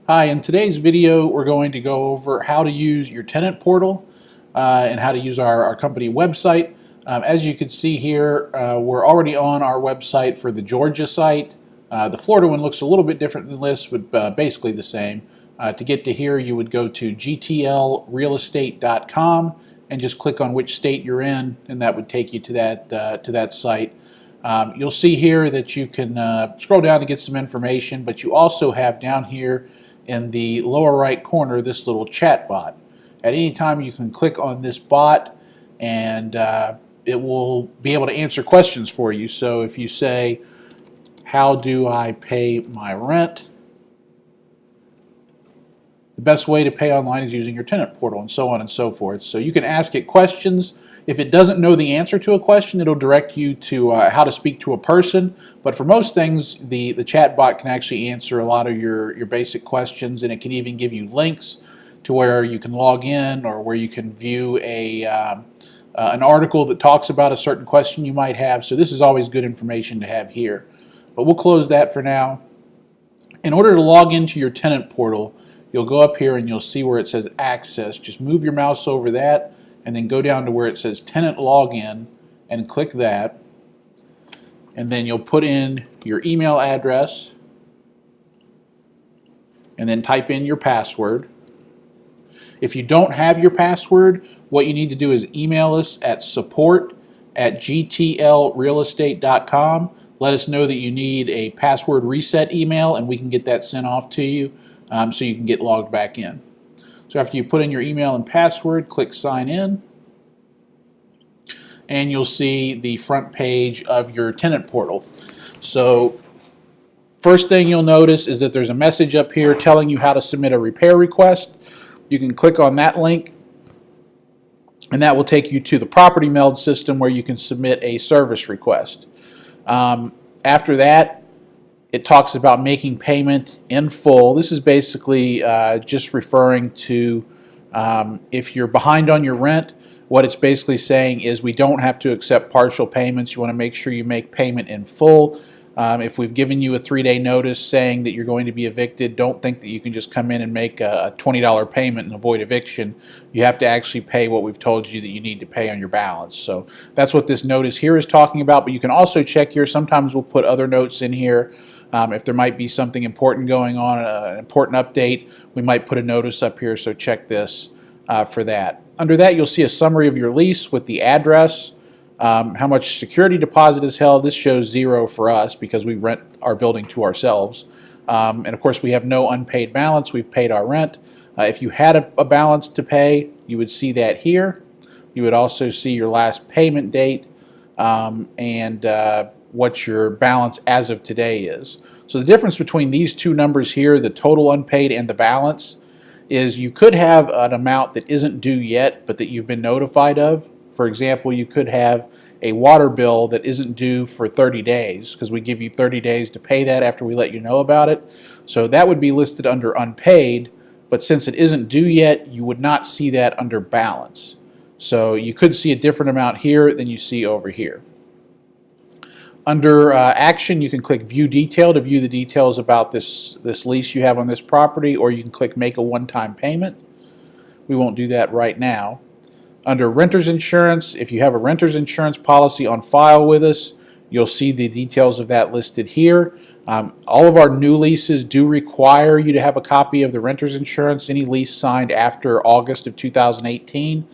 Hi, in today's video we're going to go over how to use your tenant portal and how to use our company website. As you can see here, we're already on our website for the Georgia site. The Florida one looks a little bit different than this, but basically the same. To get to here, you would go to gtlrealestate.com and just click on which state you're in, and that would take you to that site. You'll see here that you can scroll down to get some information, but you also have down here in the lower right corner this little chat bot. At any time you can click on this bot and it will be able to answer questions for you. So if you say, how do I pay my rent? The best way to pay online is using your tenant portal, and so on and so forth. So you can ask it questions. If it doesn't know the answer to a question, it'll direct you to how to speak to a person. But for most things, the chat bot can actually answer a lot of your basic questions, and it can even give you links to where you can log in or where you can view an article that talks about a certain question you might have. So this is always good information to have here. But we'll close that for now. In order to log into your tenant portal, you'll go up here and you'll see where it says access. Just move your mouse over that and then go down to where it says tenant login and click that. And then you'll put in your email address and then type in your password. If you don't have your password, what you need to do is email us at support@gtlrealestate.com. Let us know that you need a password reset email and we can get that sent off to you so you can get logged back in. So after you put in your email and password, click sign in and you'll see the front page of your tenant portal. So first thing you'll notice is that there's a message up here telling you how to submit a repair request. You can click on that link and that will take you to the property meld system where you can submit a service request. After that, it talks about making payment in full. This is basically just referring to if you're behind on your rent, what it's basically saying is we don't have to accept partial payments. You want to make sure you make payment in full. If we've given you a 3-day notice saying that you're going to be evicted, don't think that you can just come in and make a $20 payment and avoid eviction. You have to actually pay what we've told you that you need to pay on your balance. So that's what this notice here is talking about, but you can also check here. Sometimes we'll put other notes in here. If there might be something important going on, an important update, we might put a notice up here, so check this for that. Under that, you'll see a summary of your lease with the address, how much security deposit is held. This shows 0 for us because we rent our building to ourselves. And of course, we have no unpaid balance. We've paid our rent. If you had a balance to pay, you would see that here. You would also see your last payment date and what your balance as of today is. So the difference between these two numbers here, the total unpaid and the balance, is you could have an amount that isn't due yet but that you've been notified of. For example, you could have a water bill that isn't due for 30 days because we give you 30 days to pay that after we let you know about it. So that would be listed under unpaid, but since it isn't due yet, you would not see that under balance. So you could see a different amount here than you see over here. Under action, you can click View Detail to view the details about this lease you have on this property, or you can click Make a One-Time Payment. We won't do that right now. Under Renter's Insurance, if you have a renter's insurance policy on file with us, you'll see the details of that listed here. All of our new leases do require you to have a copy of the renter's insurance. Any lease signed after August of 2018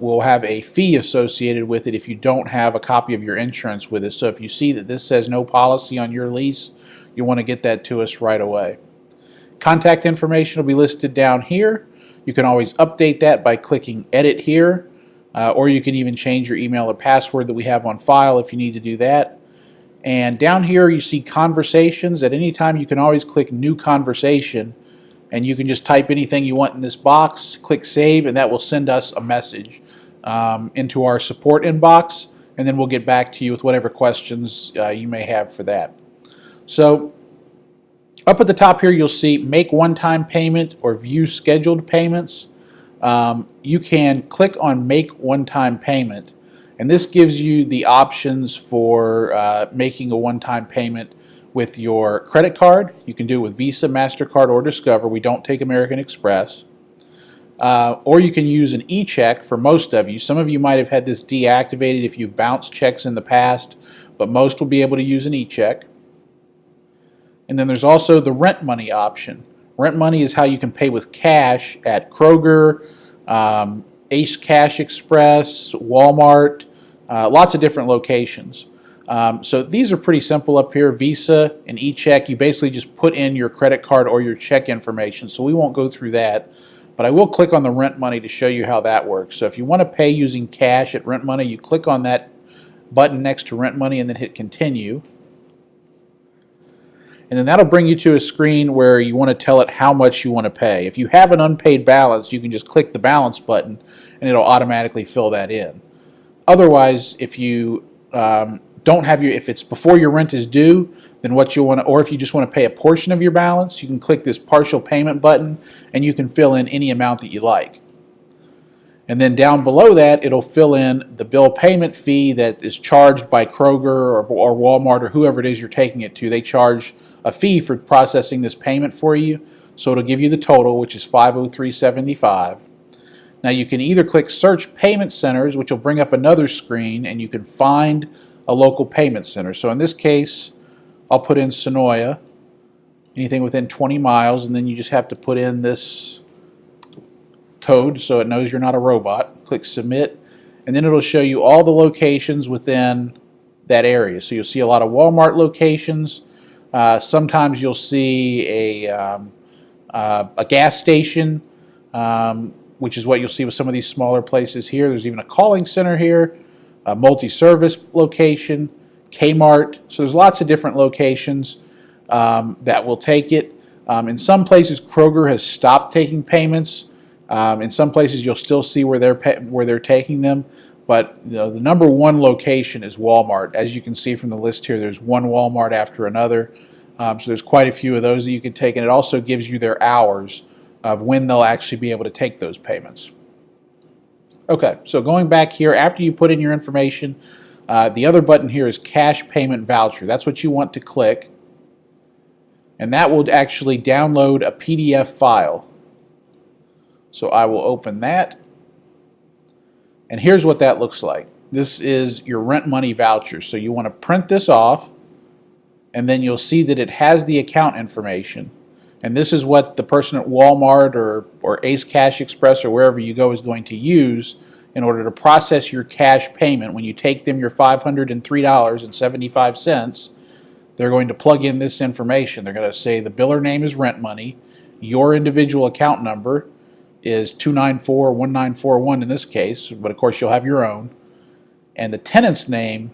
will have a fee associated with it if you don't have a copy of your insurance with us. So if you see that this says no policy on your lease, you want to get that to us right away. Contact information will be listed down here. You can always update that by clicking Edit here, or you can even change your email or password that we have on file if you need to do that. And down here you see Conversations. At any time you can always click New Conversation, and you can just type anything you want in this box, click Save, and that will send us a message into our support inbox, and then we'll get back to you with whatever questions you may have for that. So up at the top here, you'll see Make One-Time Payment or View Scheduled Payments. You can click on Make One-Time Payment, and this gives you the options for making a one-time payment with your credit card. You can do it with Visa, MasterCard, or Discover. We don't take American Express. Or you can use an e-check for most of you. Some of you might have had this deactivated if you've bounced checks in the past, but most will be able to use an e-check. And then there's also the rent money option. Rent money is how you can pay with cash at Kroger, Ace Cash Express, Walmart, lots of different locations. So these are pretty simple up here. Visa and e-check, you basically just put in your credit card or your check information. So we won't go through that. But I will click on the rent money to show you how that works. So if you want to pay using cash at rent money, you click on that button next to rent money and then hit continue. And then that'll bring you to a screen where you want to tell it how much you want to pay. If you have an unpaid balance, you can just click the balance button and it'll automatically fill that in. Otherwise, if you don't have if it's before your rent is due, then what you'll want to, or if you just want to pay a portion of your balance, you can click this partial payment button and you can fill in any amount that you like. And then down below that, it'll fill in the bill payment fee that is charged by Kroger or Walmart or whoever it is you're taking it to. They charge a fee for processing this payment for you. So it'll give you the total, which is $503.75. Now you can either click Search Payment Centers, which will bring up another screen, and you can find a local payment center. So in this case, I'll put in Senoia, anything within 20 miles, and then you just have to put in this code so it knows you're not a robot. Click Submit, and then it'll show you all the locations within that area. So you'll see a lot of Walmart locations. Sometimes you'll see a gas station, which is what you'll see with some of these smaller places here. There's even a calling center here, a multi-service location, Kmart. So there's lots of different locations that will take it. In some places, Kroger has stopped taking payments. In some places, you'll still see where they're taking them. But the number one location is Walmart. As you can see from the list here, there's one Walmart after another. So there's quite a few of those that you can take, and it also gives you their hours of when they'll actually be able to take those payments. Okay, so going back here, after you put in your information, the other button here is Cash Payment Voucher. That's what you want to click, and that will actually download a PDF file. So I will open that, and here's what that looks like. This is your rent money voucher. So you want to print this off, and then you'll see that it has the account information. And this is what the person at Walmart or Ace Cash Express or wherever you go is going to use in order to process your cash payment. When you take them your $503.75, they're going to plug in this information. They're going to say the biller name is rent money, your individual account number is 2941941 in this case, but of course you'll have your own, and the tenant's name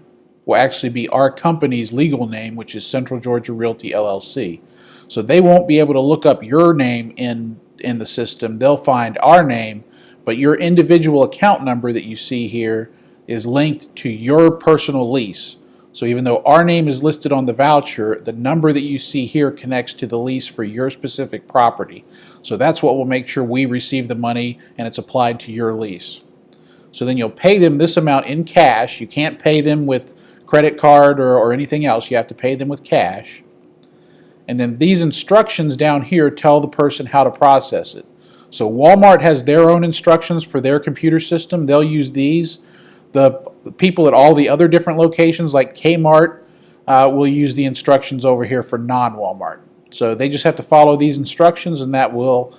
will actually be our company's legal name, which is Central Georgia Realty LLC. So they won't be able to look up your name in the system. They'll find our name, but your individual account number that you see here is linked to your personal lease. So even though our name is listed on the voucher, the number that you see here connects to the lease for your specific property. So that's what will make sure we receive the money and it's applied to your lease. So then you'll pay them this amount in cash. You can't pay them with credit card or anything else. You have to pay them with cash. And then these instructions down here tell the person how to process it. So Walmart has their own instructions for their computer system. They'll use these. The people at all the other different locations like Kmart will use the instructions over here for non-Walmart. So they just have to follow these instructions, and that will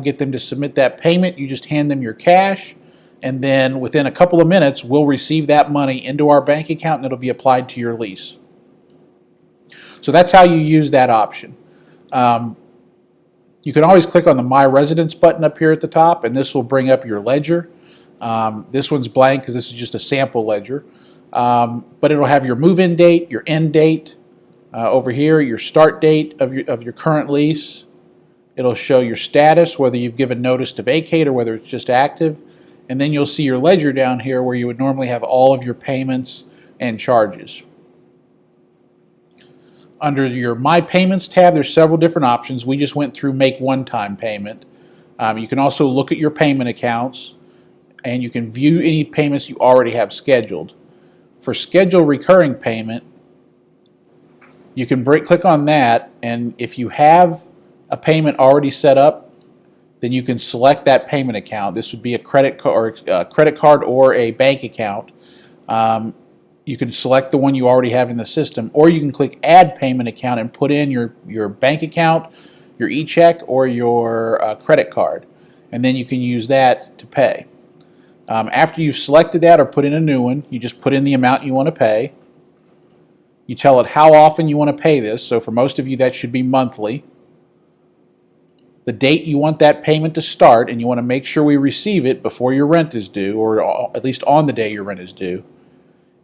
get them to submit that payment. You just hand them your cash, and then within a couple of minutes we'll receive that money into our bank account and it'll be applied to your lease. So that's how you use that option. You can always click on the My Residence button up here at the top, and this will bring up your ledger. This one's blank because this is just a sample ledger. But it'll have your move-in date, your end date, over here, your start date of your current lease. It'll show your status, whether you've given notice to vacate or whether it's just active. And then you'll see your ledger down here where you would normally have all of your payments and charges. Under your My Payments tab, there's several different options. We just went through Make One-Time Payment. You can also look at your payment accounts, and you can view any payments you already have scheduled. For Schedule Recurring Payment, You can click on that, and if you have a payment already set up, then you can select that payment account. This would be a credit card or a bank account. You can select the one you already have in the system, or you can click Add Payment Account and put in your bank account, your e-check, or your credit card, and then you can use that to pay. After you've selected that or put in a new one, you just put in the amount you want to pay. You tell it how often you want to pay this, so for most of you that should be monthly. The date you want that payment to start, and you want to make sure we receive it before your rent is due, or at least on the day your rent is due.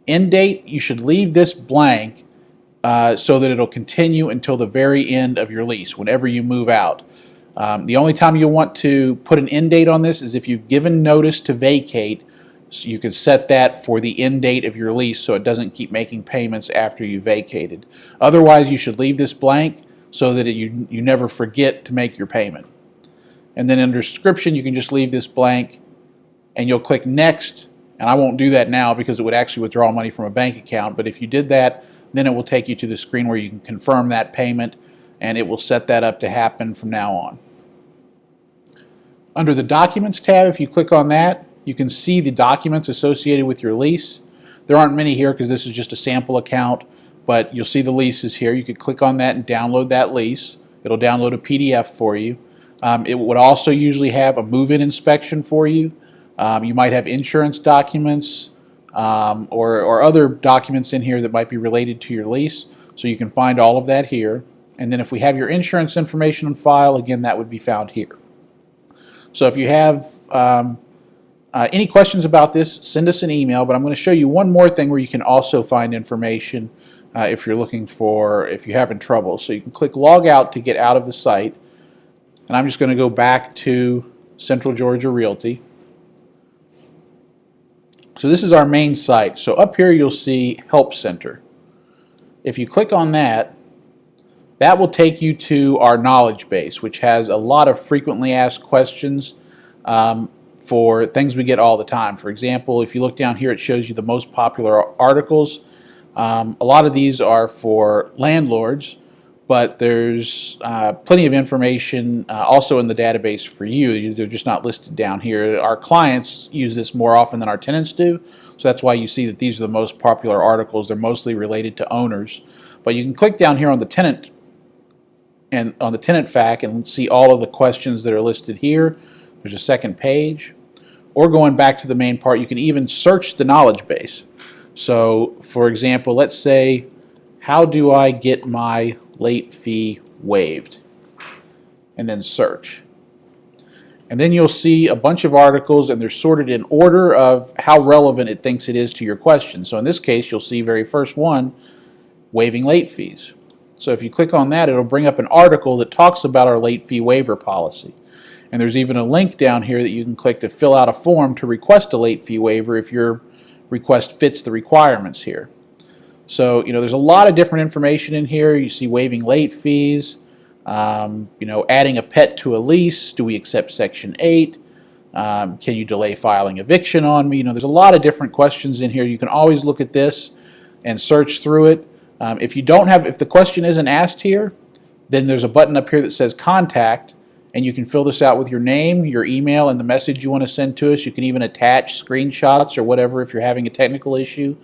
End date, you should leave this blank so that it'll continue until the very end of your lease, whenever you move out. The only time you'll want to put an end date on this is if you've given notice to vacate, so you can set that for the end date of your lease so it doesn't keep making payments after you vacated. Otherwise, you should leave this blank so that you never forget to make your payment. And then under description, you can just leave this blank and you'll click Next. And I won't do that now because it would actually withdraw money from a bank account. But if you did that, then it will take you to the screen where you can confirm that payment, and it will set that up to happen from now on. Under the Documents tab, if you click on that, you can see the documents associated with your lease. There aren't many here because this is just a sample account, but you'll see the leases here. You could click on that and download that lease. It'll download a PDF for you. It would also usually have a move-in inspection for you. You might have insurance documents or other documents in here that might be related to your lease. So you can find all of that here. And then if we have your insurance information on file, again, that would be found here. So if you have any questions about this, send us an email. But I'm going to show you one more thing where you can also find information if you're having trouble. So you can click Log Out to get out of the site. And I'm just going to go back to Central Georgia Realty. So this is our main site. So up here you'll see Help Center. If you click on that, that will take you to our knowledge base, which has a lot of frequently asked questions for things we get all the time. For example, if you look down here, it shows you the most popular articles. A lot of these are for landlords, but there's plenty of information also in the database for you. They're just not listed down here. Our clients use this more often than our tenants do, so that's why you see that these are the most popular articles. They're mostly related to owners. But you can click down here on the tenant and on the tenant fact and see all of the questions that are listed here. There's a second page. Or going back to the main part, you can even search the knowledge base. So, for example, let's say, how do I get my late fee waived? And then search. And then you'll see a bunch of articles, and they're sorted in order of how relevant it thinks it is to your question. So in this case, you'll see very first one, waiving late fees. So if you click on that, it'll bring up an article that talks about our late fee waiver policy. And there's even a link down here that you can click to fill out a form to request a late fee waiver if your request fits the requirements here. So, there's a lot of different information in here. You see waiving late fees, adding a pet to a lease. Do we accept Section 8? Can you delay filing eviction on me? There's a lot of different questions in here. You can always look at this and search through it. If the question isn't asked here, then there's a button up here that says Contact, and you can fill this out with your name, your email, and the message you want to send to us. You can even attach screenshots or whatever if you're having a technical issue.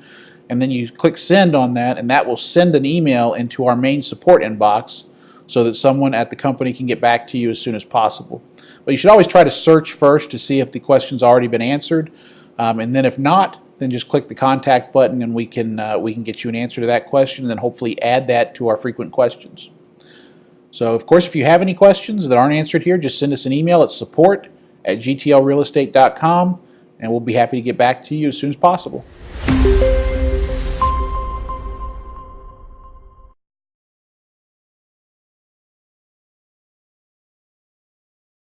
And then you click Send on that, and that will send an email into our main support inbox so that someone at the company can get back to you as soon as possible. But you should always try to search first to see if the question's already been answered. And then if not, then just click the Contact button, and we can get you an answer to that question, and then hopefully add that to our frequent questions. So, of course, if you have any questions that aren't answered here, just send us an email at support@gtlrealestate.com, and we'll be happy to get back to you as soon as possible.